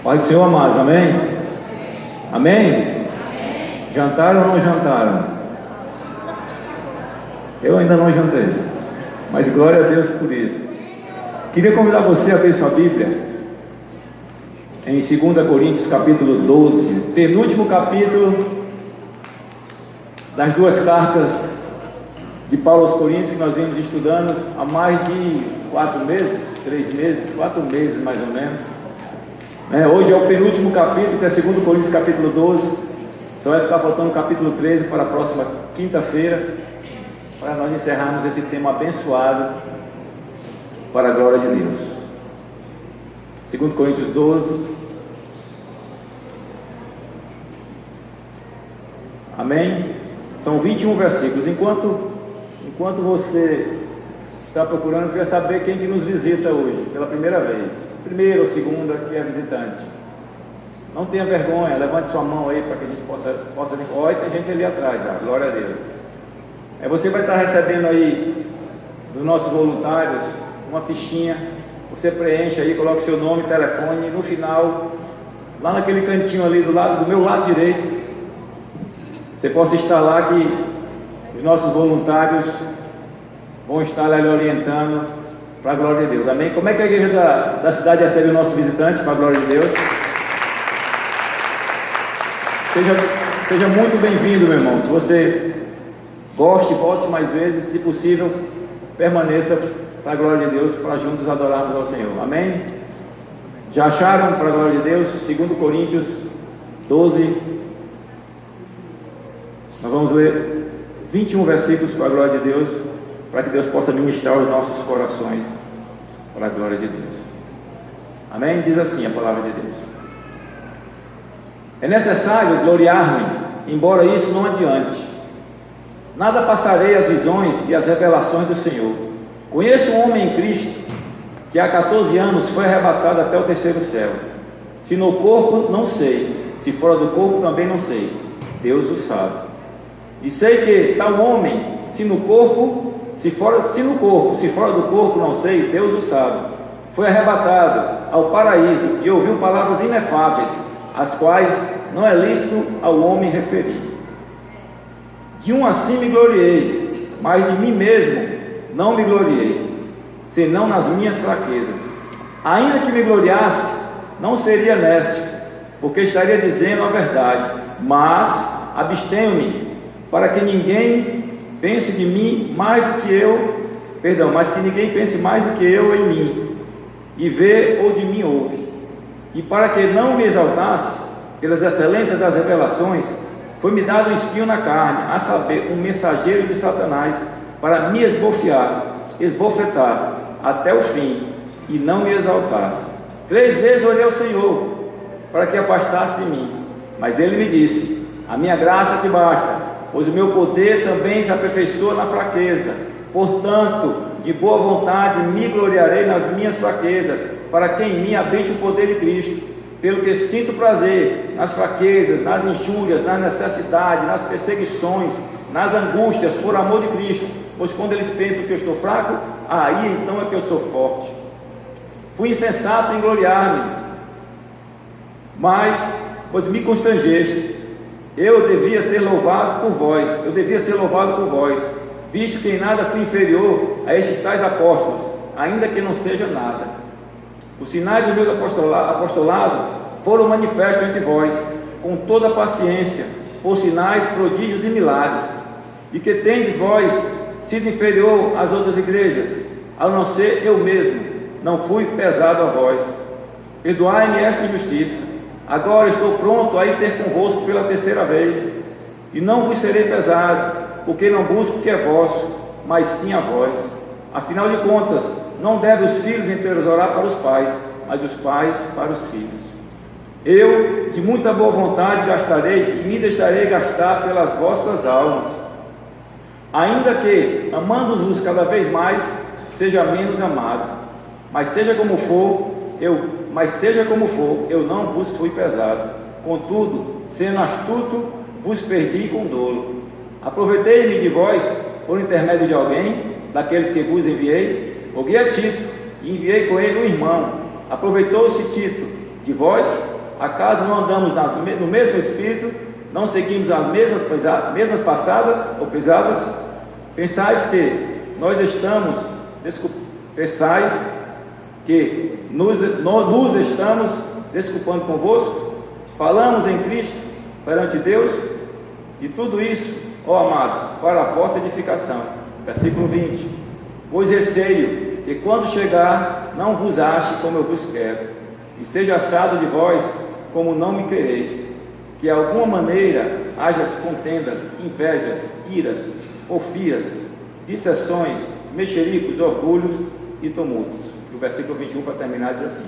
Pai do Senhor, amados, amém? Amém? Jantaram ou não jantaram? Eu ainda não jantei, mas glória a Deus por isso. Queria convidar você a abrir sua Bíblia em 2 Coríntios capítulo 12, penúltimo capítulo das duas cartas de Paulo aos Coríntios, que nós vimos estudando há mais de 4 meses, 3 meses, 4 meses mais ou menos. Hoje é o penúltimo capítulo, que é 2 Coríntios capítulo 12. Só vai ficar faltando o capítulo 13 para a próxima quinta-feira, para nós encerrarmos esse tema abençoado para a glória de Deus. 2 Coríntios 12. Amém? São 21 versículos. Enquanto você está procurando, eu queria saber quem que nos visita hoje, pela primeira vez. Primeira ou segunda, que é visitante. Não tenha vergonha, levante sua mão aí para que a gente possa olha, tem gente ali atrás já, glória a Deus. Você vai estar recebendo aí dos nossos voluntários uma fichinha. Você preenche aí, coloca o seu nome, telefone, e no final, lá naquele cantinho ali do meu lado direito, você possa estar lá, que os nossos voluntários vão estar ali orientando para a glória de Deus. Amém? Como é que a igreja da cidade recebe o nosso visitante para a glória de Deus? Seja muito bem-vindo, meu irmão. Que você goste, volte mais vezes, se possível, permaneça para a glória de Deus, para juntos adorarmos ao Senhor. Amém? Já acharam para a glória de Deus? 2 Coríntios 12. Nós vamos ler 21 versículos para a glória de Deus, para que Deus possa ministrar os nossos corações para a glória de Deus. Amém? Diz assim a palavra de Deus: é necessário gloriar-me, embora isso não adiante. Nada passarei as visões e as revelações do Senhor. Conheço um homem em Cristo, que há 14 anos foi arrebatado até o terceiro céu. Se no corpo, não sei, se fora do corpo, também não sei, Deus o sabe. E sei que tal homem, se no corpo, se fora do corpo, não sei, Deus o sabe, foi arrebatado ao paraíso e ouviu palavras inefáveis, as quais não é lícito ao homem referir. De um assim me gloriei, mas de mim mesmo não me gloriei, senão nas minhas fraquezas. Ainda que me gloriasse, não seria neste, porque estaria dizendo a verdade, mas abstenho-me, para que ninguém pense de mim mais do que eu, mas que ninguém pense mais do que eu em mim, e vê ou de mim ouve. E para que não me exaltasse pelas excelências das revelações, foi-me dado um espinho na carne, a saber, um mensageiro de Satanás, para me esbofetar até o fim, e não me exaltar. 3 vezes orei ao Senhor, para que afastasse de mim, mas Ele me disse: a minha graça te basta, pois o meu poder também se aperfeiçoa na fraqueza. Portanto, de boa vontade me gloriarei nas minhas fraquezas, para que em mim habite o poder de Cristo. Pelo que sinto prazer nas fraquezas, nas injúrias, nas necessidades, nas perseguições, nas angústias, por amor de Cristo. Pois quando eles pensam que eu estou fraco, aí então é que eu sou forte. Fui insensato em gloriar-me, mas, pois me constrangeste, eu devia ser louvado por vós, visto que em nada fui inferior a estes tais apóstolos, ainda que não seja nada. Os sinais do meu apostolado foram manifestos entre vós, com toda a paciência, por sinais, prodígios e milagres, e que tendes vós sido inferior às outras igrejas, ao não ser eu mesmo, não fui pesado a vós. Perdoai-me esta injustiça. Agora estou pronto a ir ter convosco pela 3ª vez, e não vos serei pesado, porque não busco o que é vosso, mas sim a vós. Afinal de contas, não devem os filhos inteiros orar para os pais, mas os pais para os filhos. Eu, de muita boa vontade, gastarei e me deixarei gastar pelas vossas almas, ainda que, amando-vos cada vez mais, seja menos amado. Mas seja como for, eu não vos fui pesado. Contudo, sendo astuto, vos perdi com dolo. Aproveitei-me de vós por intermédio de alguém, daqueles que vos enviei. Roguei a Tito, e enviei com ele um irmão. Aproveitou-se Tito de vós? acaso não andamos no mesmo espírito? Não seguimos as mesmas passadas ou pisadas? Pensais que nos estamos desculpando convosco? Falamos em Cristo perante Deus? E tudo isso, ó amados, para a vossa edificação. Versículo 20. Pois receio que quando chegar, não vos ache como eu vos quero, e seja achado de vós como não me quereis, que de alguma maneira haja contendas, invejas, iras, porfias, dissensões, mexericos, orgulhos e tumultos. E o versículo 21, para terminar, diz assim: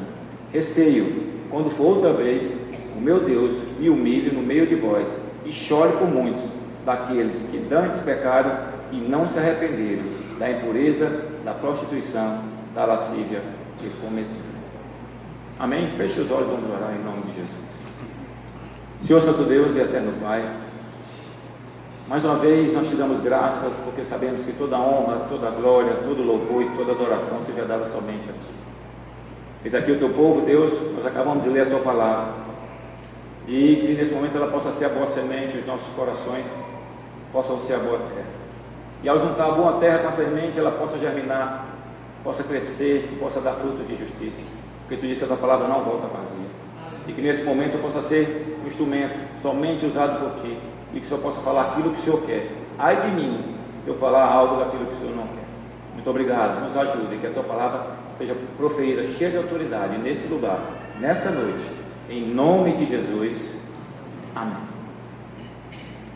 receio, quando for outra vez, o meu Deus me humilhe no meio de vós, e chore por muitos daqueles que dantes pecaram e não se arrependeram da impureza, da prostituição, da lascívia que cometeram. Amém? Feche os olhos, vamos orar em nome de Jesus. Senhor Santo Deus e Eterno Pai, mais uma vez nós te damos graças, porque sabemos que toda honra, toda glória, todo louvor e toda adoração seja dada somente a Ti. Eis aqui o Teu povo, Deus, nós acabamos de ler a Tua palavra, e que nesse momento ela possa ser a boa semente, os nossos corações possam ser a boa terra, e ao juntar a boa terra com a semente, ela possa germinar, possa crescer e possa dar fruto de justiça, porque Tu diz que a Tua palavra não volta vazia, e que nesse momento eu possa ser um instrumento somente usado por Ti, e que o Senhor possa falar aquilo que o Senhor quer. Ai de mim se eu falar algo daquilo que o Senhor não quer. Muito obrigado, nos ajude, que a Tua palavra seja proferida cheia de autoridade nesse lugar, nesta noite, em nome de Jesus, amém.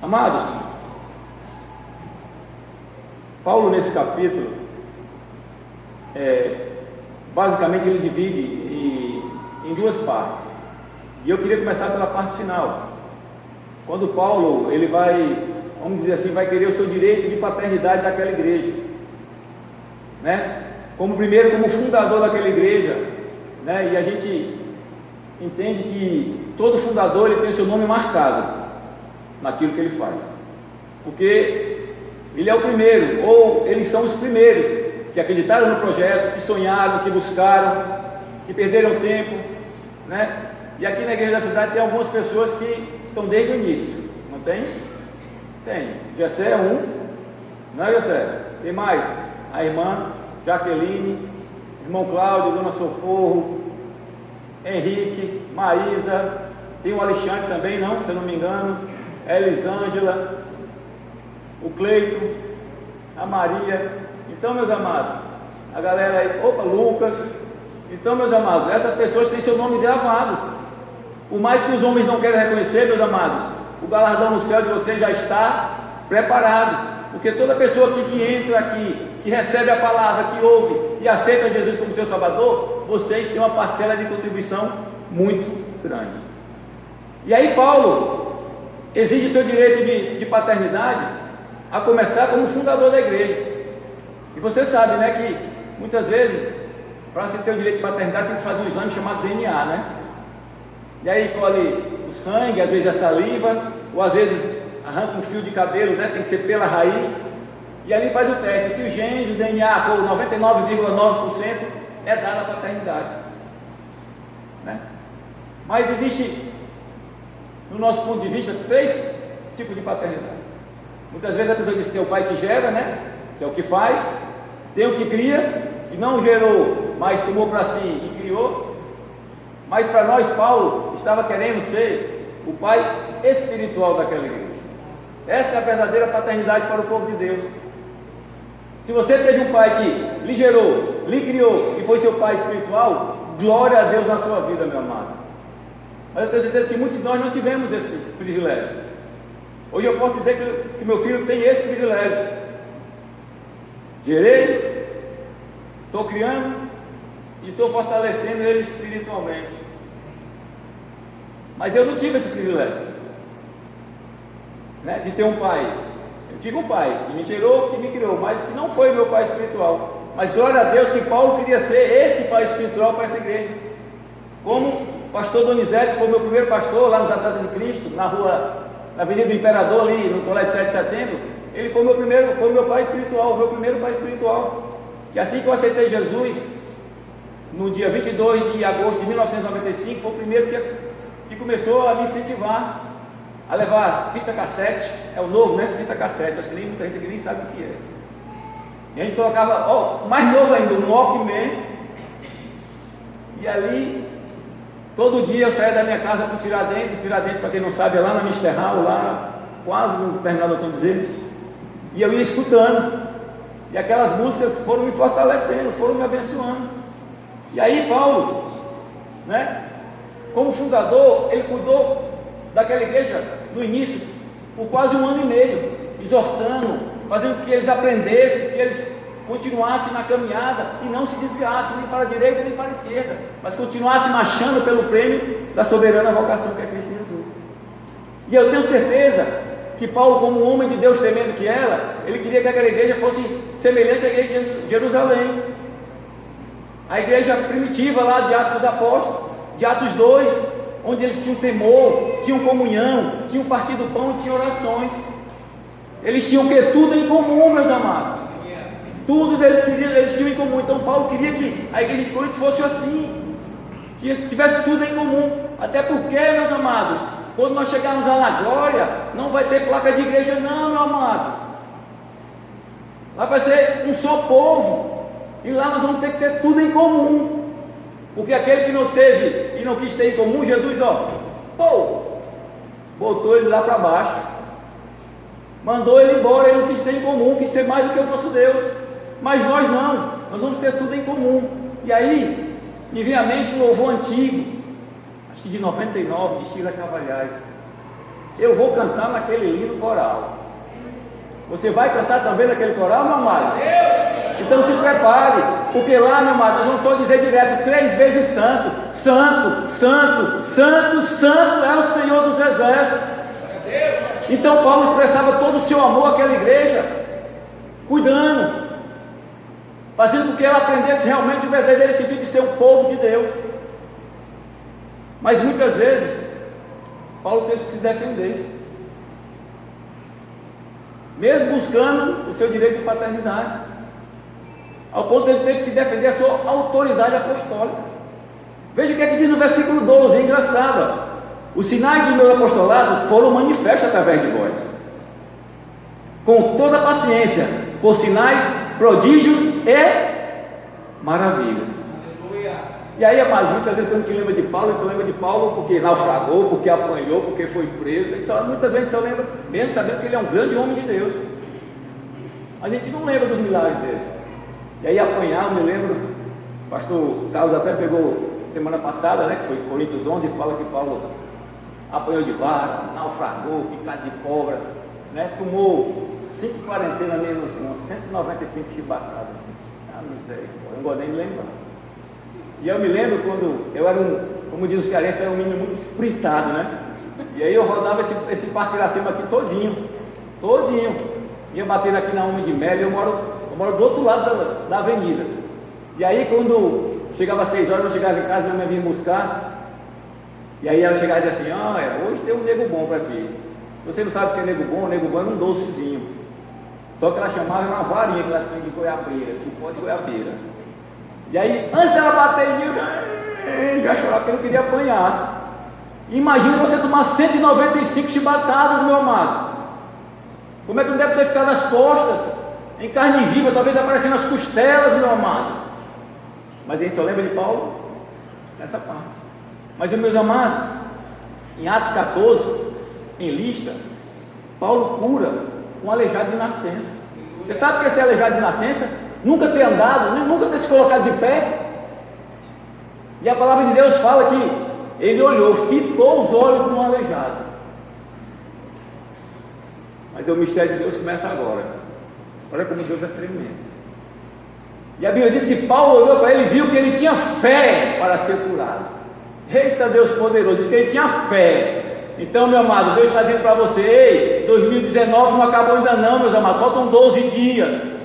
Amados, Paulo nesse capítulo, basicamente ele divide em duas partes, e eu queria começar pela parte final, quando Paulo, ele vai, vamos dizer assim, vai querer o seu direito de paternidade daquela igreja, né? Como fundador daquela igreja, né? E a gente entende que todo fundador ele tem o seu nome marcado naquilo que ele faz, porque ele é o primeiro, ou eles são os primeiros que acreditaram no projeto, que sonharam, que buscaram, que perderam tempo, né? E aqui na igreja da cidade tem algumas pessoas que estão desde o início, não tem? Tem. Jessé é um, não é, Jessé? Tem mais? A irmã Jaqueline, irmão Cláudio, Dona Socorro, Henrique, Maísa, tem o Alexandre também, não, se eu não me engano, a Elisângela, o Cleito, a Maria. Então, meus amados, a galera aí, Lucas. Então, meus amados, essas pessoas têm seu nome gravado. Por mais que os homens não queiram reconhecer, meus amados, o galardão no céu de vocês já está preparado, porque toda pessoa que entra aqui, que recebe a palavra, que ouve e aceita Jesus como seu Salvador, vocês têm uma parcela de contribuição muito grande. E aí Paulo exige seu direito de paternidade, a começar como fundador da igreja. E você sabe, né, que muitas vezes, para se ter o direito de paternidade, tem que se fazer um exame chamado DNA, né? E aí colhe o sangue, às vezes a saliva, ou às vezes arranca um fio de cabelo, né? Tem que ser pela raiz, e ali faz o teste. Se o gene, o DNA for 99,9%, é dada a paternidade, né? Mas existe, no nosso ponto de vista, 3 tipos de paternidade. Muitas vezes a pessoa diz que tem o pai que gera, né? Que é o que faz, tem o que cria, que não gerou, mas tomou para si e criou. Mas para nós, Paulo estava querendo ser o pai espiritual daquela igreja. Essa é a verdadeira paternidade para o povo de Deus. Se você teve um pai que lhe gerou, lhe criou e foi seu pai espiritual, glória a Deus na sua vida, meu amado. Mas eu tenho certeza que muitos de nós não tivemos esse privilégio. Hoje eu posso dizer que meu filho tem esse privilégio. Gerei, estou criando e estou fortalecendo ele espiritualmente. Mas eu não tive esse privilégio, né, de ter um pai. Eu tive um pai que me gerou, que me criou, mas que não foi meu pai espiritual. Mas glória a Deus que Paulo queria ser esse pai espiritual para essa igreja. Como o pastor Donizete, que foi meu primeiro pastor lá nos Atletas de Cristo, na Avenida do Imperador, ali no Colégio 7 de Setembro, ele foi meu pai espiritual, meu primeiro pai espiritual. Que assim que eu aceitei Jesus, no dia 22 de agosto de 1995, foi o primeiro que começou a me incentivar a levar fita cassete, é o novo, né? Fita cassete, acho que nem muita gente aqui nem sabe o que é. E a gente colocava, mais novo ainda, um Walkman, e ali, todo dia eu saía da minha casa para o Tiradentes, para quem não sabe, é lá na Misterral, lá, quase no terminal do Antônio Bezerra, e eu ia escutando, e aquelas músicas foram me fortalecendo, foram me abençoando. E aí Paulo, né, como fundador, ele cuidou daquela igreja no início por quase 1 ano e meio, exortando, fazendo com que eles aprendessem, que eles continuassem na caminhada e não se desviassem nem para a direita nem para a esquerda, mas continuassem marchando pelo prêmio da soberana vocação que é Cristo Jesus. E eu tenho certeza que Paulo, como um homem de Deus temendo que era, ele queria que aquela igreja fosse semelhante à igreja de Jerusalém, a igreja primitiva lá de Atos dos Apóstolos, de Atos 2, onde eles tinham temor, tinham comunhão, tinham partido do pão e tinham orações. Eles tinham o que? Tudo em comum, meus amados. Tudo eles tinham em comum. Então Paulo queria que a igreja de Corinto fosse assim, que tivesse tudo em comum. Até porque, meus amados, quando nós chegarmos lá na glória, não vai ter placa de igreja não, meu amado. Lá vai ser um só povo, e lá nós vamos ter que ter tudo em comum. Porque aquele que não teve e não quis ter em comum, Jesus, botou ele lá para baixo, mandou ele embora. Ele não quis ter em comum, quis ser mais do que o nosso Deus. Mas nós não, nós vamos ter tudo em comum. E aí me vem à mente um louvor antigo, acho que de 99, de Sheila Cavalhais. Eu vou cantar naquele lindo coral. Você vai cantar também naquele coral, meu amado? Então se prepare, porque lá, meu amado, nós vamos só dizer direto 3 vezes santo, santo, santo, santo, santo é o Senhor dos Exércitos. Então Paulo expressava todo o seu amor àquela igreja, cuidando, fazendo com que ela aprendesse realmente o verdadeiro sentido de ser um povo de Deus. Mas muitas vezes Paulo teve que se defender, mesmo buscando o seu direito de paternidade, ao ponto de ele teve que defender a sua autoridade apostólica. Veja o que é que diz no versículo 12, é engraçado. Os sinais do meu apostolado foram manifestos através de vós, com toda a paciência, por sinais, prodígios e maravilhas. E aí, amados, muitas vezes quando a gente lembra de Paulo, a gente só lembra de Paulo porque naufragou, porque apanhou, porque foi preso. Muitas vezes a gente só lembra, mesmo sabendo que ele é um grande homem de Deus, a gente não lembra dos milagres dele. E aí apanhar, eu me lembro, o pastor Carlos até pegou semana passada, né, que foi Coríntios 11, fala que Paulo apanhou de vara, naufragou, picado de cobra, né, tomou 5 quarentenas menos 195 chibatadas. Ah, misericórdia, eu não gosto nem de lembrar. E eu me lembro quando eu era como diz os cearenses, era um menino muito espritado, né? E aí eu rodava esse Parque Iracema aqui todinho, ia batendo aqui na Uma de Melo. Eu moro do outro lado da avenida. E aí quando chegava às 6 horas, eu chegava em casa, minha mãe vinha buscar, e aí ela chegava e dizia assim: hoje tem um nego bom para ti. Se você não sabe o que é nego bom era um docezinho. Só que ela chamava uma varinha que ela tinha de goiabeira, cipó de goiabeira. E aí, antes dela bater em mim, eu já chorava porque eu não queria apanhar. Imagina você tomar 195 chibatadas, meu amado. Como é que não deve ter ficado as costas, em carne viva, talvez aparecendo as costelas, meu amado. Mas a gente só lembra de Paulo nessa parte. Mas, meus amados, em Atos 14, em Listra, Paulo cura um aleijado de nascença. Você sabe o que é ser aleijado de nascença? Nunca ter andado, nunca ter se colocado de pé. E a palavra de Deus fala que ele olhou, fitou os olhos no aleijado. Mas o mistério de Deus começa agora. Olha como Deus é tremendo. E a Bíblia diz que Paulo olhou para ele e viu que ele tinha fé para ser curado. Eita Deus poderoso, diz que ele tinha fé. Então, meu amado, Deus está dizendo para você: ei, 2019 não acabou ainda não, meus amados, faltam 12 dias.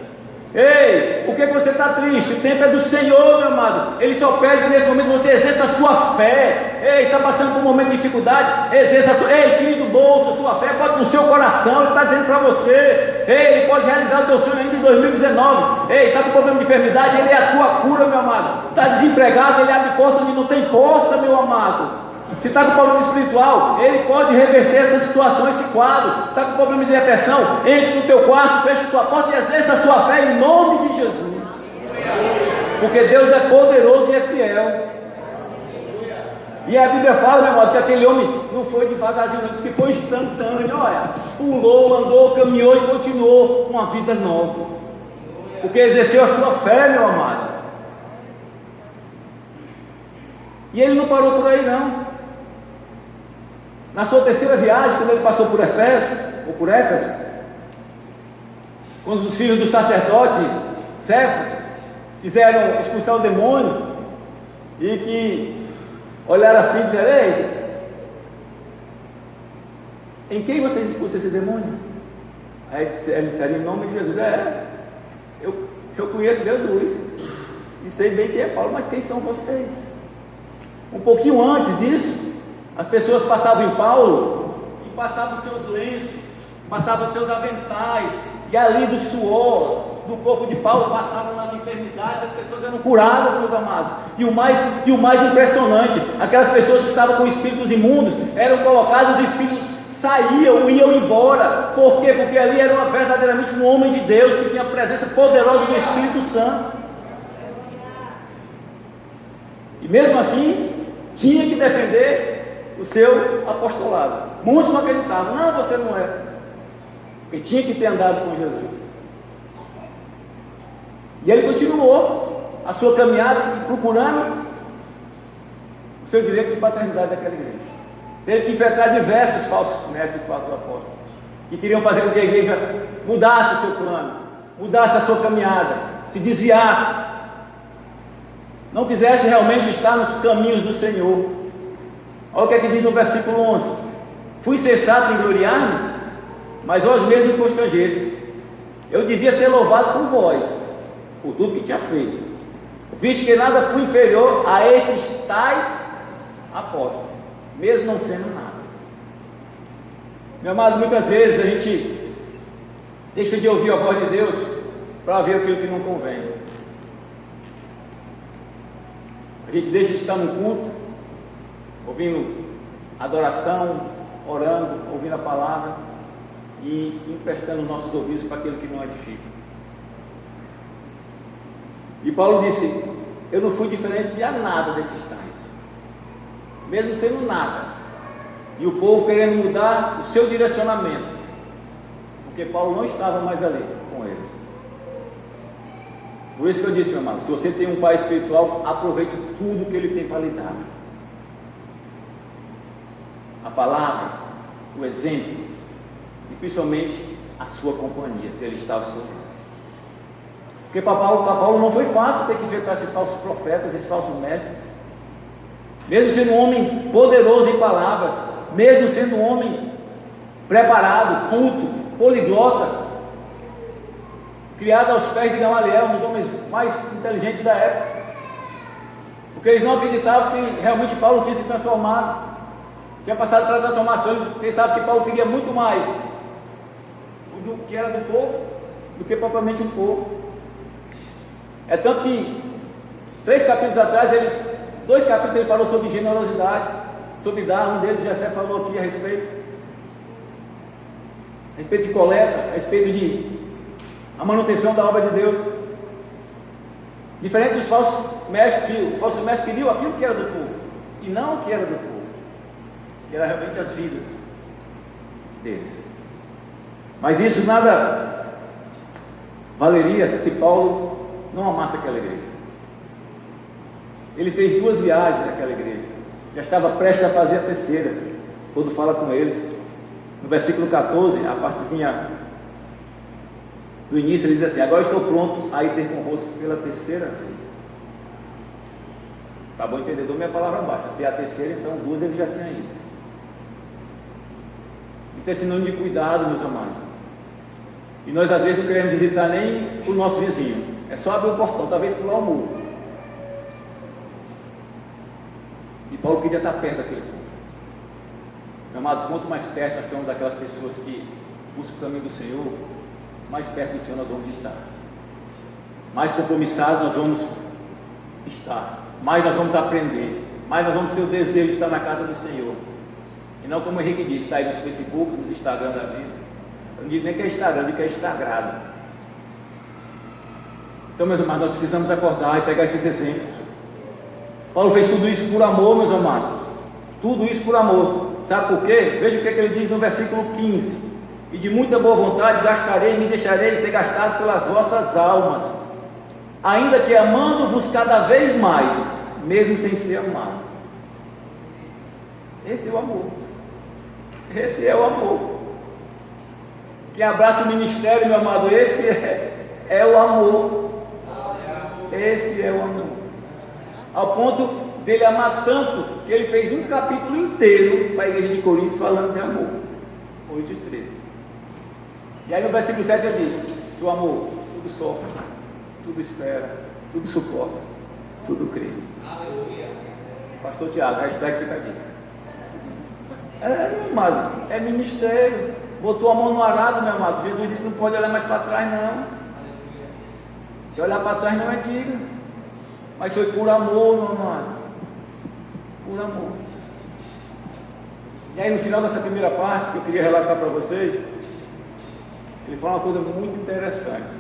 Ei, por que você está triste? O tempo é do Senhor, meu amado. Ele só pede que nesse momento você exerça a sua fé. Ei, está passando por um momento de dificuldade, exerça a sua. Ei, tire do bolso a sua fé, bote no seu coração. Ele está dizendo para você: ei, ele pode realizar o teu sonho ainda em 2019. Ei, está com problema de enfermidade, ele é a tua cura, meu amado. Está desempregado, ele abre porta onde não tem porta, meu amado. Se está com problema espiritual, ele pode reverter essa situação, esse quadro. Está com problema de depressão, entre no teu quarto, feche a tua porta e exerça a sua fé em nome de Jesus. Porque Deus é poderoso e é fiel. E a Bíblia fala, meu amado, que aquele homem não foi devagarzinho, diz que foi instantâneo. Olha, pulou, andou, caminhou e continuou uma vida nova. Porque exerceu a sua fé, meu amado. E ele não parou por aí, não. Na sua terceira viagem, quando ele passou por Éfeso, quando os filhos do sacerdote Cefas quiseram expulsar o demônio, e que olharam assim e disseram: ei, em quem vocês expulsam esse demônio? Aí eles disseram: em nome de Jesus. Eu conheço Jesus e sei bem quem é Paulo, mas quem são vocês? Um pouquinho antes disso, as pessoas passavam em Paulo e passavam seus lenços, passavam seus aventais, e ali do suor do corpo de Paulo passavam nas enfermidades, as pessoas eram curadas, meus amados. E o mais impressionante, aquelas pessoas que estavam com espíritos imundos eram colocadas, os espíritos saíam, iam embora. Por quê? Porque ali era verdadeiramente um homem de Deus que tinha a presença poderosa do Espírito Santo. E mesmo assim, tinha que defender o seu apostolado. Muitos não acreditavam: não, você não é. Porque tinha que ter andado com Jesus. E ele continuou a sua caminhada procurando o seu direito de paternidade daquela igreja. Teve que enfrentar diversos falsos mestres, falsos apóstolos, que queriam fazer com que a igreja mudasse o seu plano, mudasse a sua caminhada, se desviasse, não quisesse realmente estar nos caminhos do Senhor. Olha o que é que diz no versículo 11: fui cessado em gloriar-me, mas vós mesmo me constrangesse. Eu devia ser louvado por vós, por tudo que tinha feito, visto que nada fui inferior a esses tais apóstolos, mesmo não sendo nada. Meu amado, muitas vezes a gente deixa de ouvir a voz de Deus para ver aquilo que não convém. A gente deixa de estar no culto, ouvindo adoração, orando, ouvindo a palavra e emprestando nossos ouvidos para aquilo que não edifica. E Paulo disse: eu não fui diferente a nada desses tais, mesmo sendo nada. E o povo querendo mudar o seu direcionamento, porque Paulo não estava mais ali com eles. Por isso que eu disse, meu amado, se você tem um pai espiritual, aproveite tudo que ele tem para lhe dar. A palavra, o exemplo e principalmente a sua companhia, se ele está ao seu lado. Porque para Paulo não foi fácil ter que enfrentar esses falsos profetas, esses falsos mestres. Mesmo sendo um homem poderoso em palavras, mesmo sendo um homem preparado, culto, poliglota, criado aos pés de Gamaliel, um dos homens mais inteligentes da época, porque eles não acreditavam que realmente Paulo tinha se transformado, tinha passado pela transformação. Eles pensavam que Paulo queria muito mais do que era do povo, do que propriamente um povo. É tanto que 3 capítulos atrás, 2 capítulos ele falou sobre generosidade, sobre dar. Um deles Jessé falou aqui a respeito de coleta, a respeito de a manutenção da obra de Deus. Diferente dos falsos mestres, que os falsos mestres queriam aquilo que era do povo e não o que era do povo, que era realmente as vidas deles. Mas isso nada valeria se Paulo não amasse aquela igreja. Ele fez 2 viagens naquela igreja, já estava prestes a fazer a terceira. Quando fala com eles, no versículo 14, a partezinha do início, ele diz assim: agora estou pronto a ir ter convosco pela terceira vez. Tá bom, entendedor? Minha palavra baixa. Se é a terceira, então 2 ele já tinha ido. Isso é sinônimo de cuidado, meus amados. E nós às vezes não queremos visitar nem o nosso vizinho. É só abrir o portão, talvez pular o muro. E Paulo queria estar perto daquele povo. Meu amado, quanto mais perto nós estamos daquelas pessoas que buscam o caminho do Senhor, mais perto do Senhor nós vamos estar, mais compromissados nós vamos estar, mais nós vamos aprender, mais nós vamos ter o desejo de estar na casa do Senhor. E não como o Henrique diz, está aí nos Facebook, nos Instagram da vida. Eu não digo nem que é Instagram, eu digo que é Instagrado. Então, meus amados, nós precisamos acordar e pegar esses exemplos. Paulo fez tudo isso por amor, meus amados. Tudo isso por amor. Sabe por quê? Veja o que ele diz no versículo 15: e de muita boa vontade gastarei e me deixarei ser gastado pelas vossas almas, ainda que amando-vos cada vez mais, mesmo sem ser amado. Esse é o amor. Esse é o amor. Quem abraça o ministério, meu amado, esse é o amor. Esse é o amor. Ao ponto dele amar tanto que ele fez um capítulo inteiro para a igreja de Coríntios falando de amor. Coríntios 13. E aí no versículo 7 ele diz que o amor tudo sofre, tudo espera, tudo suporta, tudo crê. Pastor Tiago, hashtag fica aqui. Meu amado, é ministério. Botou a mão no arado, meu amado. Jesus disse que não pode olhar mais para trás, não. Se olhar para trás não é digno. Mas foi por amor, meu amado. Por amor. E aí no final dessa primeira parte que eu queria relatar para vocês, ele fala uma coisa muito interessante.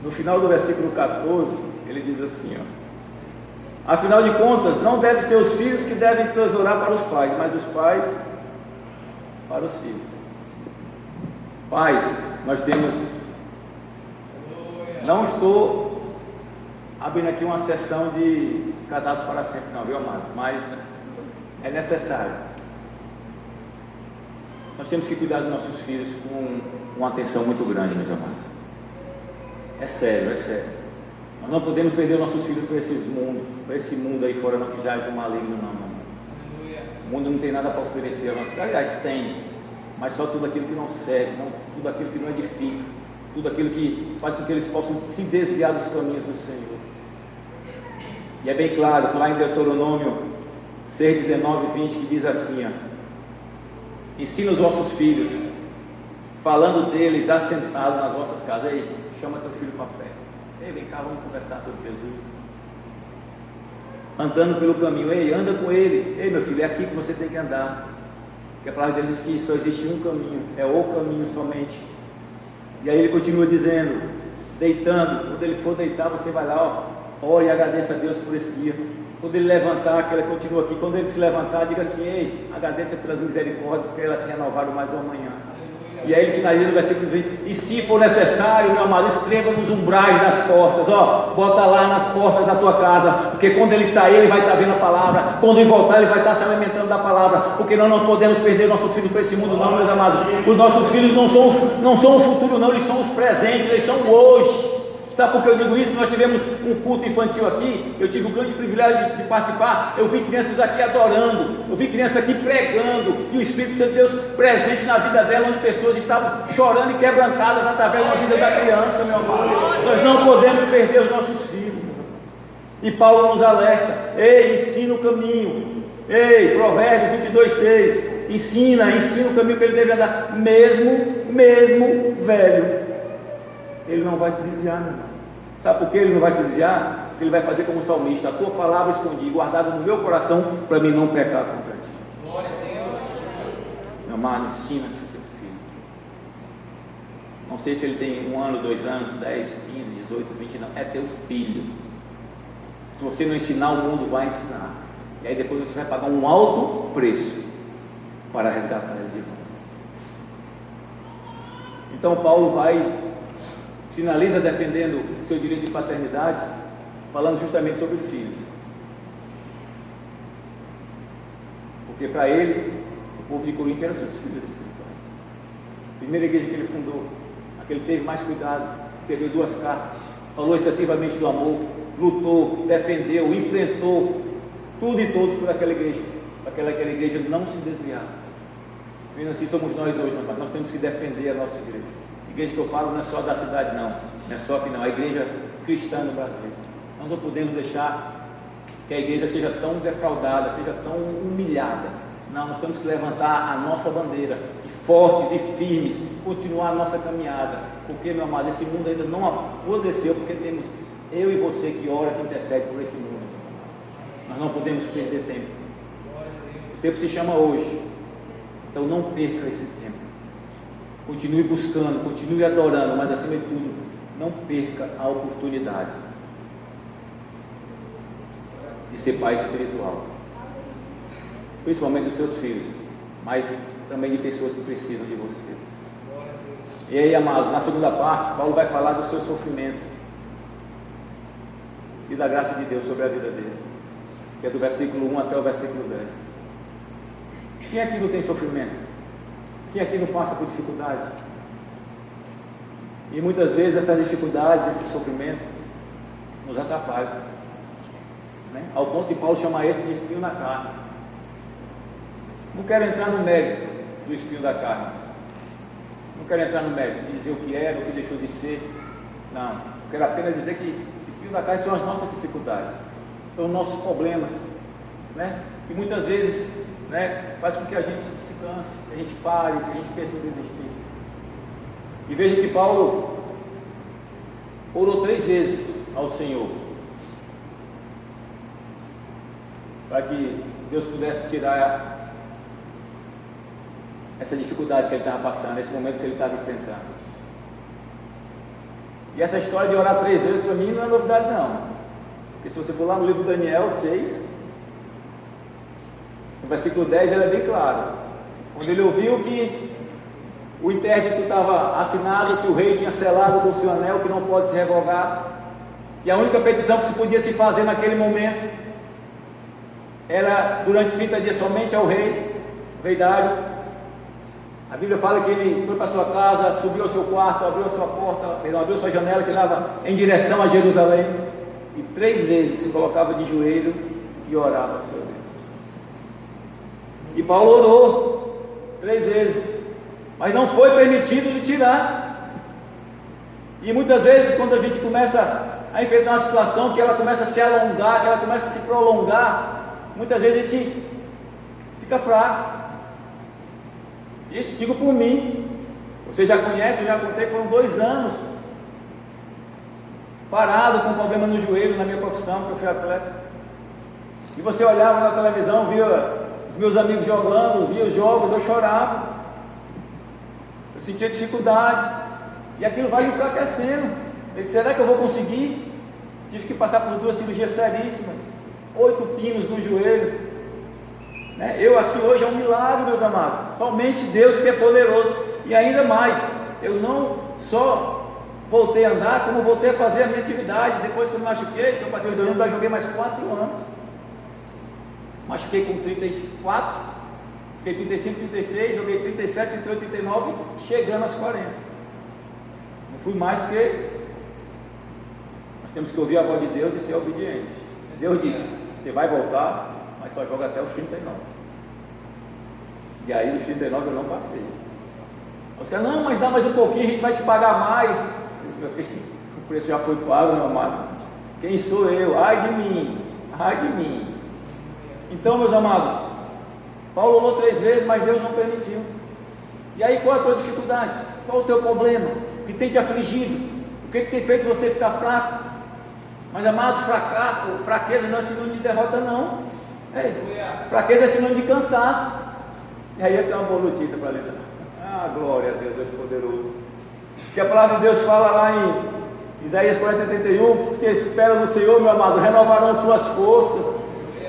No final do versículo 14, ele diz assim, ó: afinal de contas, não devem ser os filhos que devem tesourar para os pais, mas os pais para os filhos. Pais, nós temos... Não estou abrindo aqui uma sessão de casados para sempre, não, viu, amados? Mas é necessário. Nós temos que cuidar dos nossos filhos com uma atenção muito grande, meus amados. É sério, é sério. Nós não podemos perder os nossos filhos para esse mundo aí fora, não, que jaz do maligno, não. O mundo não tem nada para oferecer a nós. Aliás, tem, mas só tudo aquilo que não serve, tudo aquilo que não edifica, tudo aquilo que faz com que eles possam se desviar dos caminhos do Senhor. E é bem claro que lá em Deuteronômio 6, 19 e 20, que diz assim, ó: ensina os vossos filhos, falando deles assentado nas vossas casas. Ei, chama teu filho para perto. Ei, vem cá, vamos conversar sobre Jesus. Andando pelo caminho, ei, anda com ele. Ei, meu filho, é aqui que você tem que andar. Porque a palavra de Deus diz que só existe um caminho, é o caminho somente. E aí ele continua dizendo, deitando, quando ele for deitar, você vai lá, ó, ore e agradeça a Deus por esse dia. Quando ele levantar, que ele continua aqui, quando ele se levantar, diga assim, ei, agradeça pelas misericórdias, porque elas se renovaram mais uma manhã. E aí ele finaliza no versículo 20: e se for necessário, meu amado, escreva nos umbrais das portas, ó, bota lá nas portas da tua casa, porque quando ele sair, ele vai estar vendo a palavra, quando ele voltar, ele vai estar se alimentando da palavra, porque nós não podemos perder nossos filhos para esse mundo, não, meus amados. Os nossos filhos não são o futuro, não, eles são os presentes, eles são hoje. Sabe por que eu digo isso? Nós tivemos um culto infantil aqui, eu tive o grande privilégio de participar, eu vi crianças aqui adorando, eu vi crianças aqui pregando, e o Espírito Santo de Deus presente na vida dela, onde pessoas estavam chorando e quebrantadas através da vida da criança, meu amor. Nós não podemos perder os nossos filhos. E Paulo nos alerta, ei, ensina o caminho, ei, Provérbios 22:6, ensina o caminho que ele deve andar, mesmo velho, ele não vai se desviar, meu irmão. Sabe por que ele não vai se desviar? Porque ele vai fazer como o salmista: a tua palavra escondi, guardada no meu coração, para mim não pecar contra ti. Glória a Deus. Meu amado, ensina-te o teu filho. Não sei se ele tem 1 ano, 2 anos, 10, 15, 18, 20, não. É teu filho. Se você não ensinar, o mundo vai ensinar. E aí depois você vai pagar um alto preço para resgatar ele de volta. Então Paulo finaliza defendendo o seu direito de paternidade, falando justamente sobre filhos. Porque para ele, o povo de Corinto eram seus filhos espirituais. A primeira igreja que ele fundou, a que ele teve mais cuidado, escreveu 2 cartas, falou excessivamente do amor, lutou, defendeu, enfrentou tudo e todos por aquela igreja, para que aquela igreja não se desviasse. E assim somos nós hoje, meu pai. Nós temos que defender a nossa igreja. A igreja que eu falo não é só da cidade, não é só aqui não, a igreja cristã no Brasil. Nós não podemos deixar que a igreja seja tão defraudada, seja tão humilhada. Não, nós temos que levantar a nossa bandeira, e fortes e firmes, continuar a nossa caminhada, porque, meu amado, esse mundo ainda não aconteceu, porque temos eu e você que ora, que intercede por esse mundo. Nós não podemos perder tempo. O tempo se chama hoje. Então não perca esse tempo. Continue buscando, continue adorando, mas acima de tudo, não perca a oportunidade de ser pai espiritual. Principalmente dos seus filhos, mas também de pessoas que precisam de você. E aí, amados, na segunda parte, Paulo vai falar dos seus sofrimentos e da graça de Deus sobre a vida dele, que é do versículo 1 até o versículo 10. Quem aqui não tem sofrimento? Quem aqui não passa por dificuldade? E muitas vezes essas dificuldades, esses sofrimentos nos atrapalham, né? Ao ponto de Paulo chamar esse de espinho na carne. Não quero entrar no mérito do espinho da carne, não quero entrar no mérito de dizer o que era, o que deixou de ser. Não, eu quero apenas dizer que espinho da carne são as nossas dificuldades, são os nossos problemas, né? Que muitas vezes, né, faz com que a gente se canse, que a gente pare, que a gente pense em desistir. E veja que Paulo orou 3 vezes ao Senhor para que Deus pudesse tirar essa dificuldade que ele estava passando, esse momento que ele estava enfrentando. E essa história de orar 3 vezes para mim não é novidade não, porque se você for lá no livro de Daniel 6, no versículo 10 ele é bem claro, quando ele ouviu que o interdito estava assinado, que o rei tinha selado com o seu anel, que não pode se revogar, e a única petição que se podia se fazer naquele momento era durante 30 dias somente ao rei, o rei Dário. A Bíblia fala que ele foi para sua casa, subiu ao seu quarto, abriu a sua porta, abriu a sua janela que dava em direção a Jerusalém, e 3 vezes se colocava de joelho e orava ao seu Deus. E Paulo orou 3 vezes, mas não foi permitido lhe tirar. E muitas vezes, quando a gente começa a enfrentar uma situação que ela começa a se alongar, que ela começa a se prolongar, muitas vezes a gente fica fraco. Isso digo por mim, você já conhece, eu já contei, foram 2 anos parado com problema no joelho na minha profissão, que eu fui atleta, e você olhava na televisão, via os meus amigos jogando, via os jogos, eu chorava, eu sentia dificuldade, e aquilo vai me enfraquecendo. Eu disse, será que eu vou conseguir? Tive que passar por 2 cirurgias seríssimas, 8 pinos no joelho, né? Eu assim hoje é um milagre, meus amados, somente Deus que é poderoso. E ainda mais, eu não só voltei a andar, como voltei a fazer a minha atividade. Depois que eu me machuquei, que eu passei os 2 anos, eu joguei mais 4 anos, machuquei com 34, fiquei 35, 36, joguei 37, 38, 39, chegando aos 40, não fui mais, porque nós temos que ouvir a voz de Deus e ser obediente. Deus disse, você vai voltar, mas só joga até os 39. E aí os 39 eu não passei. Os caras, não, mas dá mais um pouquinho, a gente vai te pagar mais. Eu disse, meu filho, o preço já foi pago, meu amado. Quem sou eu? Ai de mim, ai de mim. Então, meus amados, Paulo orou 3 vezes, mas Deus não permitiu. E aí, qual é a tua dificuldade? Qual é o teu problema? O que tem te afligido? O que tem feito você ficar fraco? Mas, amados, fraqueza não é sinônimo de derrota, não. Fraqueza é sinônimo de cansaço. E aí eu tenho uma boa notícia para lhe dar. Ah, glória a Deus, Deus poderoso. Que a palavra de Deus fala lá em Isaías 40:31, que esperam no Senhor, meu amado, renovarão suas forças,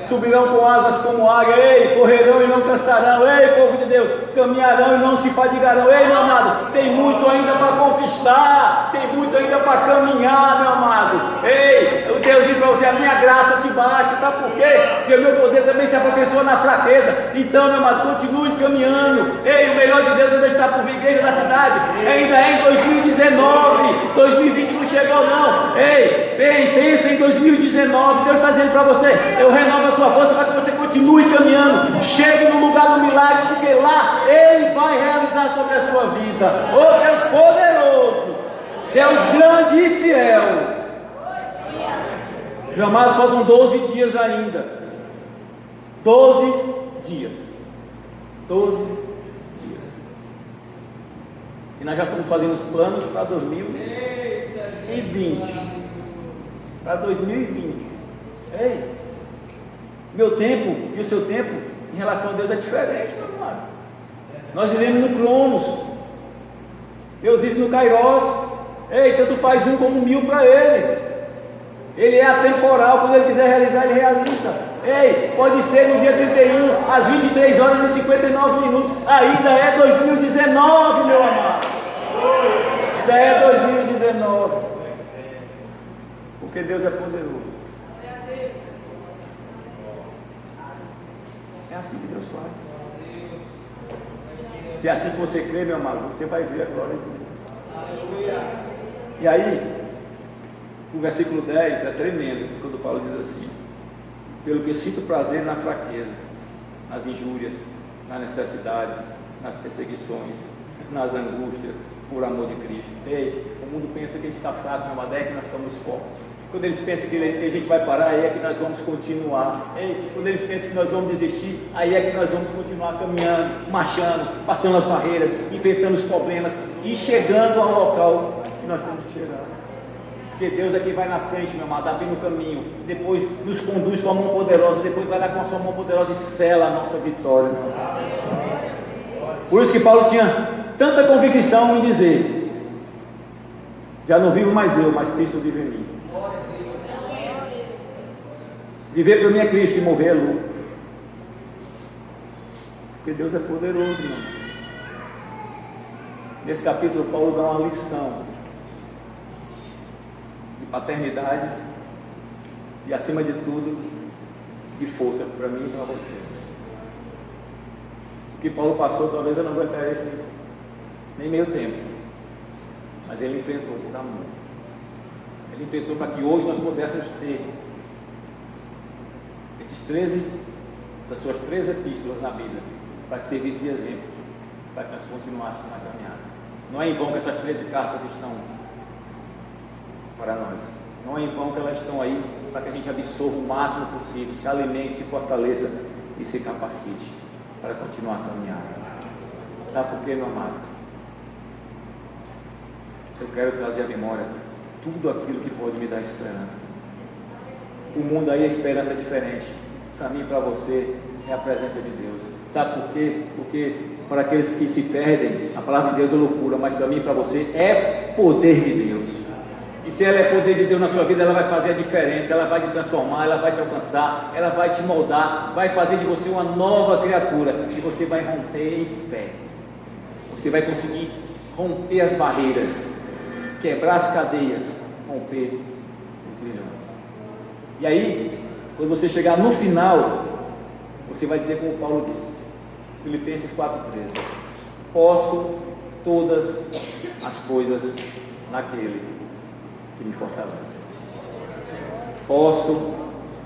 subirão com asas como águia, ei, correrão e não cansarão, ei, povo de Deus, caminharão e não se fadigarão. Ei, meu amado, tem muito ainda para conquistar, tem muito ainda para caminhar, meu amado. Ei, o Deus diz para você, a minha graça te basta. Sabe por quê? Porque o meu poder também se aperfeiçoa na fraqueza. Então, meu amado, continue caminhando. Ei, o melhor de Deus ainda está por vir, igreja da cidade, ainda é em 2019, 2020 não chegou não. Ei, vem, pensa em 2019, Deus está dizendo para você, eu renovo a sua força para que você continue caminhando, chegue no lugar do milagre, porque lá Ele vai realizar sobre a sua vida. Oh Deus poderoso, Deus grande e fiel. Meus amados, faltam 12 dias ainda, 12 dias, 12 dias, e nós já estamos fazendo os planos para 2020, para 2020, ei, Meu tempo e o seu tempo em relação a Deus é diferente, meu amado. Nós vivemos no Cronos. Deus diz no Kairos. Ei, tanto faz um como 1000 para Ele. Ele é atemporal, quando Ele quiser realizar, Ele realiza. Ei, pode ser no dia 31, às 23 horas e 59 minutos, ainda é 2019, meu amado. Ainda é 2019. Porque Deus é poderoso. É assim que Deus faz. Se é assim que você crê, meu amado, você vai ver a glória de Deus. E aí, o versículo 10 é tremendo, quando Paulo diz assim: pelo que sinto prazer na fraqueza, nas injúrias, nas necessidades, nas perseguições, nas angústias, por amor de Cristo. Ei, o mundo pensa que a gente está fraco, meu amado, é que nós estamos fortes. Quando eles pensam que a gente vai parar, aí é que nós vamos continuar. Ei, quando eles pensam que nós vamos desistir, aí é que nós vamos continuar caminhando, marchando, passando as barreiras, enfrentando os problemas e chegando ao local que nós temos que chegar. Porque Deus é quem vai na frente, meu amado, abrindo o caminho, depois nos conduz com a mão poderosa, depois vai lá com a sua mão poderosa e sela a nossa vitória. Por isso que Paulo tinha tanta convicção em dizer: já não vivo mais eu, mas Cristo vive em mim. Viver para mim é Cristo e morrer é lucro. Porque Deus é poderoso, meu irmão. Nesse capítulo, Paulo dá uma lição de paternidade e, acima de tudo, de força para mim e para você. O que Paulo passou, talvez eu não aguentaria esse nem meio tempo, mas ele enfrentou por amor. Ele enfrentou para que hoje nós pudéssemos ter essas suas 13 epístolas na Bíblia, para que servisse de exemplo, para que nós continuássemos na caminhada. Não é em vão que essas 13 cartas estão para nós. Não é em vão que elas estão aí para que a gente absorva o máximo possível, se alimente, se fortaleça e se capacite para continuar a caminhada. Sabe por quê, meu amado? Eu quero trazer à memória tudo aquilo que pode me dar esperança. O mundo aí, a esperança é diferente. Para mim e para você é a presença de Deus. Sabe por quê? Porque para aqueles que se perdem, a palavra de Deus é loucura, mas para mim e para você é poder de Deus. E se ela é poder de Deus na sua vida, ela vai fazer a diferença, ela vai te transformar, ela vai te alcançar, ela vai te moldar, vai fazer de você uma nova criatura, e você vai romper em fé. Você vai conseguir romper as barreiras, quebrar as cadeias, romper os grilhões. E aí, quando você chegar no final, você vai dizer como Paulo disse, Filipenses 4,13: posso todas as coisas naquele que me fortalece. Posso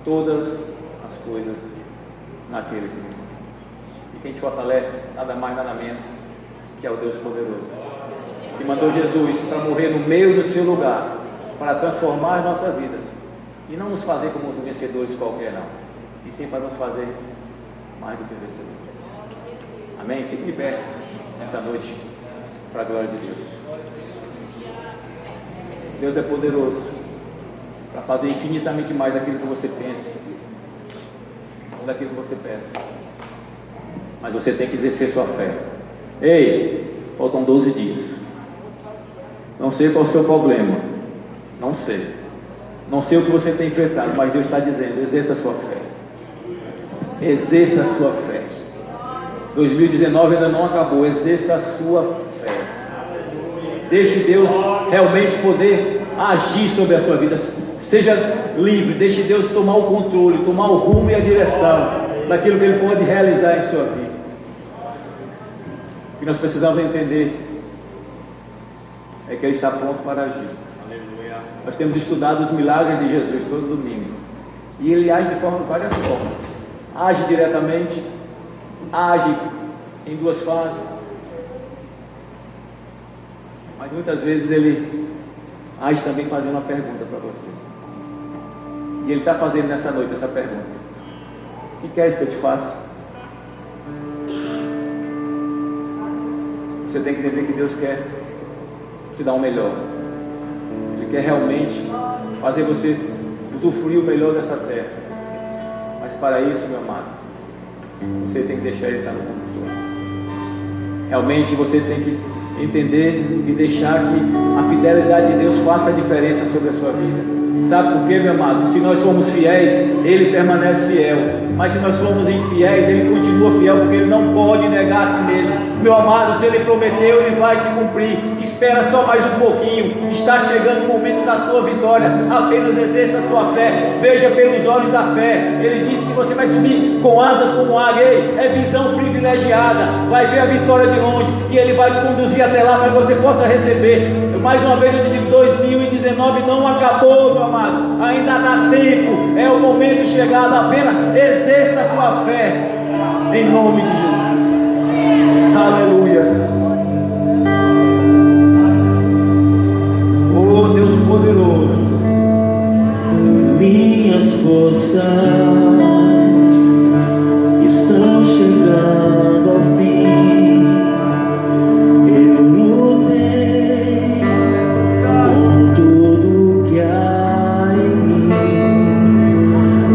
todas as coisas naquele que me fortalece. E quem te fortalece, nada mais, nada menos que é o Deus poderoso, que mandou Jesus para morrer no meio do seu lugar, para transformar as nossas vidas, e não nos fazer como os vencedores qualquer, não, e sim para nos fazer mais do que vencedores. Amém? Fique de pé nessa noite, para a glória de Deus. Deus é poderoso para fazer infinitamente mais daquilo que você pensa, ou daquilo que você peça, mas você tem que exercer sua fé. Ei, faltam 12 dias, não sei qual é o seu problema, não sei o que você tem enfrentado, mas Deus está dizendo: exerça a sua fé, exerça a sua fé. 2019 ainda não acabou, exerça a sua fé, deixe Deus realmente poder agir sobre a sua vida, seja livre, deixe Deus tomar o controle, tomar o rumo e a direção daquilo que Ele pode realizar em sua vida. O que nós precisamos entender é que Ele está pronto para agir. Nós temos estudado os milagres de Jesus todo domingo, e Ele age de várias formas. Age diretamente, age em duas fases, mas muitas vezes Ele age também fazendo uma pergunta para você, e Ele está fazendo nessa noite essa pergunta: o que queres que eu te faça? Você tem que entender que Deus quer te dar o melhor. Ele quer realmente fazer você usufruir o melhor dessa terra, mas Mas para isso, meu amado, você tem que deixar Ele estar no controle. Realmente você tem que entender e deixar que a fidelidade de Deus faça a diferença sobre a sua vida. Sabe por quê, meu amado? Se nós formos fiéis, Ele permanece fiel. Mas se nós formos infiéis, Ele continua fiel, porque Ele não pode negar a si mesmo. Meu amado, se Ele prometeu, Ele vai te cumprir. Espera só mais um pouquinho. Está chegando o momento da tua vitória. Apenas exerça a sua fé. Veja pelos olhos da fé. Ele disse que você vai subir com asas como águia. Ei, é visão privilegiada. Vai ver a vitória de longe e Ele vai te conduzir até lá para que você possa receber. Mais uma vez eu te digo, 2019 não acabou, meu amado. Ainda dá tempo. É o momento chegado. Apenas exerça a sua fé. Em nome de Jesus. Aleluia. Oh Deus poderoso. Minhas forças estão chegando ao fim. Eu lutei com tudo que há em mim.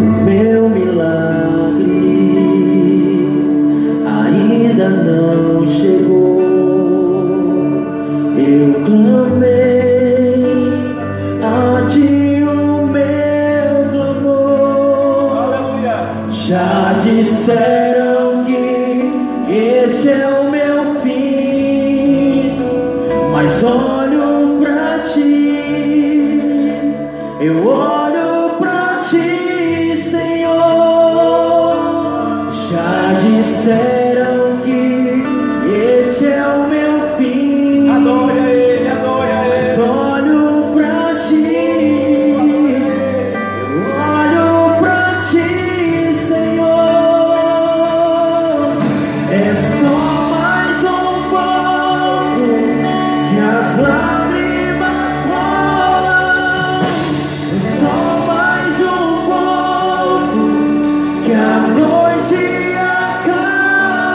O meu milagre ainda não chegou. Eu clamei a ti o meu clamor. Aleluia. Já disseram que este é o meu fim, mas olho pra ti, eu olho pra ti, Senhor. Já disseram que este é o meu fim, Adore a Ele, adore a mas Ele. olho pra ti, eu olho pra ti, Senhor. É só mais um pouco que as lágrimas rolam. É só mais um pouco que a noite acaba.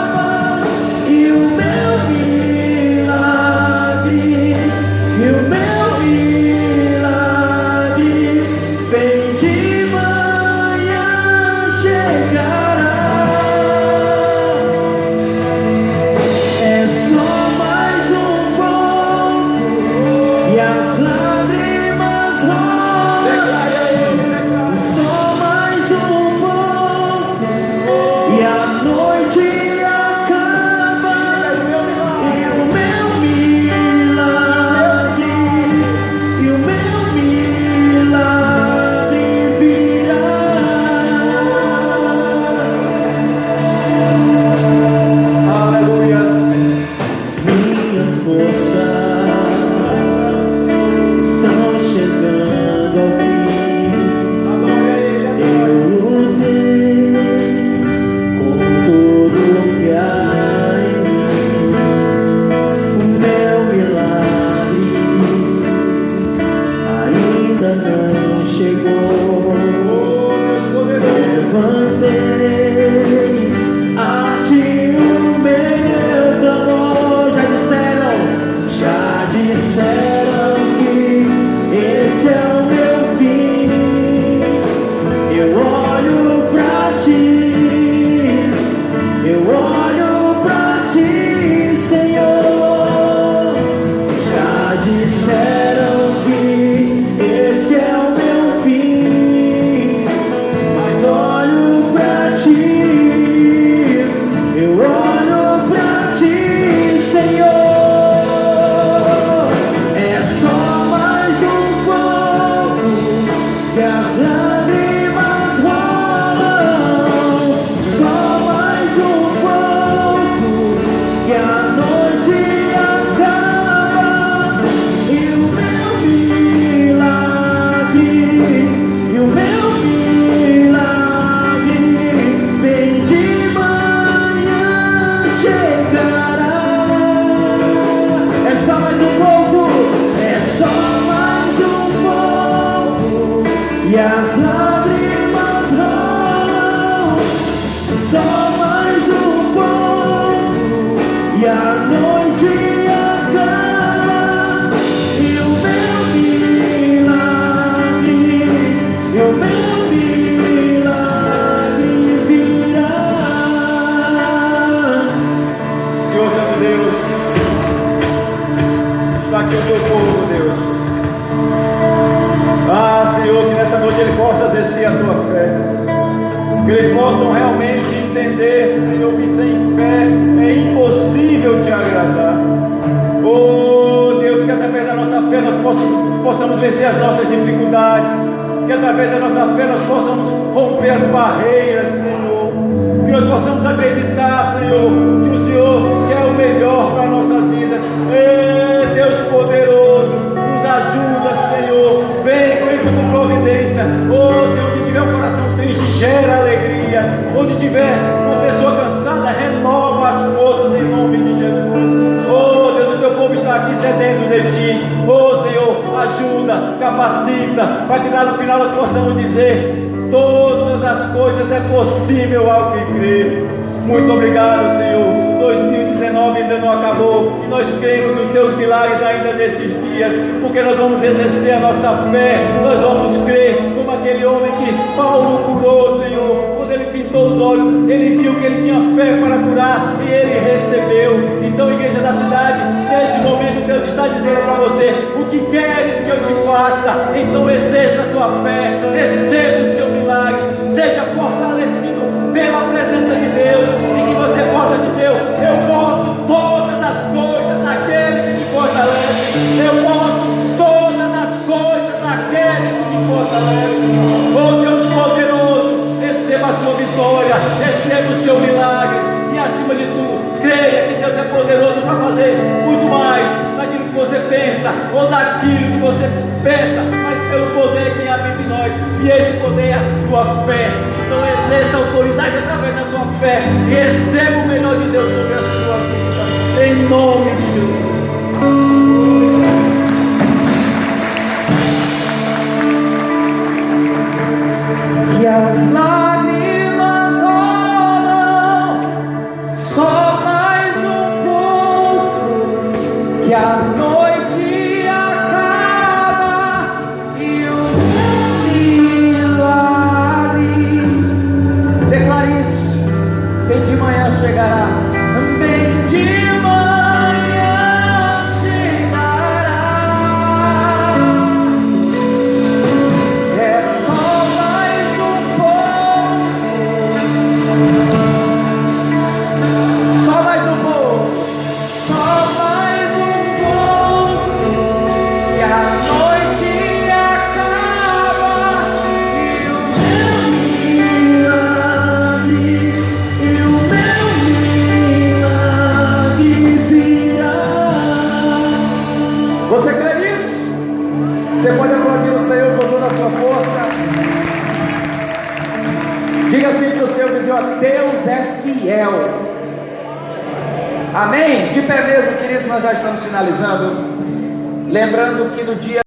realmente entender, Senhor, que sem fé é impossível te agradar. Oh Deus, que através da nossa fé nós possamos vencer as nossas dificuldades, que através da nossa fé nós possamos romper as barreiras, Senhor, que nós possamos acreditar, Senhor, que o Senhor quer o melhor para nossas vidas. Deus poderoso, nos ajuda, Senhor, vem com tua providência. Oh Senhor, onde tiver um coração triste, gera alegria, onde tiver uma pessoa cansada, renova as forças em nome de Jesus. Oh Deus, o teu povo está aqui sedento de ti. Oh Senhor, ajuda, capacita, para que lá no final nós possamos dizer: todas as coisas é possível ao que crê. Muito obrigado, Senhor. 2019 ainda não acabou e nós cremos nos teus milagres ainda nesses dias, porque nós vamos exercer a nossa fé. Nós vamos crer como aquele homem que Paulo curou, Senhor. Quando ele fitou os olhos, ele viu que ele tinha fé para curar e ele recebeu. Então, igreja da cidade, nesse momento Deus está dizendo para você: o que queres que eu te faça? Então exerça a sua fé, receba o seu milagre, seja fortalecido pela presença de Deus, e que você possa dizer: eu posso todas as coisas naquele que me fortalece. Eu posso todas as coisas naquele que me fortalece. Oh Deus poderoso, receba a sua vitória, receba o seu milagre, e acima de tudo, creia que Deus é poderoso para fazer muito mais daquilo que você pensa, ou daquilo que você pensa, mas pelo poder que habita em nós, e esse poder é a sua fé. Então exerça a autoridade através da sua fé, e receba o melhor de Deus sobre a sua vida, em nome de Jesus. Que as lágrimas rolam só mais um pouco, que a noite acaba e o milagre. Declare isso. Bem de manhã chegará. Bem de manhã chegará. É só mais um pouco. Só mais um pouco. Só mais um pouco. E a noite acaba e o meu milagre, e o meu milagre virá. Você crê nisso? Você pode aplaudir o Senhor com toda a sua força. Diga assim para o seu vizinho: Deus é fiel. Amém? De pé mesmo, queridos, nós já estamos finalizando. Lembrando que no dia